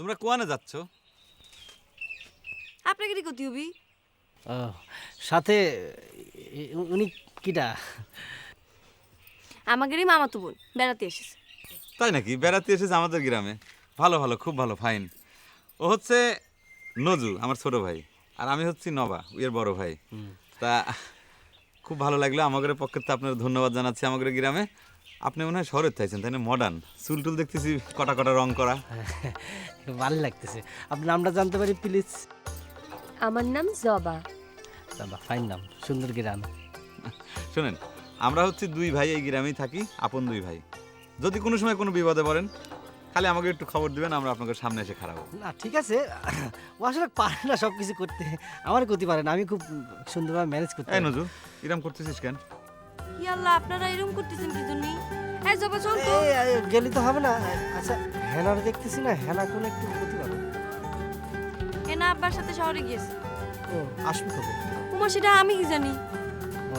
তোমরা কোয়ানে যাচ্ছ? আপনাকে কি করতে হবি? ও সাথে উনি কিটা? আমাদেরই মামাতো বোন বেড়াতে এসেছে। তাই নাকি? বেড়াতে এসেছে আমাদের গ্রামে? ভালো ভালো, খুব ভালো, ফাইন। ও হচ্ছে নজু, আমার ছোট ভাই, আর আমি হচ্ছি নবা, এর বড় ভাই। তা খুব ভালো লাগলো। আমাদের পক্ষে তো আপনার ধন্যবাদ জানাচ্ছি। আমাদের গ্রামে আপনি মনে হয় শহরের চাইছেন, তাই না? মডার্ন চুল টুল দেখতেছি কটা কটা রং করা। ভালো লাগতেছে। আপনার নামটা জানতে পারি প্লিজ? আমার নাম জবা। বাবা, ফাইন নাম, সুন্দর গ্রাম। শোনেন, আমরা হচ্ছে দুই ভাই, এই গ্রামেই থাকি, আপন দুই ভাই। যদি কোনো সময় কোনো বিপদে পড়েন, খালি আমাকে একটু খবর দিবেন, আমরা আপনাদের সামনে এসে খারাপ। না ঠিক আছে, ও আসলে পারে না সব কিছু করতে, আমার ক্ষতি পারে না, আমি খুব সুন্দরভাবে ম্যানেজ করতে এই পারি। নজু, ইরাম করতেছিস কেন? ইয়াল্লা, আপনারা এরকম করতেছেন কি জন্য? এই জবা চল তো। গেলি তো হবে না। আচ্ছা, হেনার দেখতেছি না, হেনা কোন একটু ক্ষতি পারে। এনা আব্বার সাথে শহরে গিয়েছে। ও আসবি কবে? উমা, সেটা আমি কি জানি? ও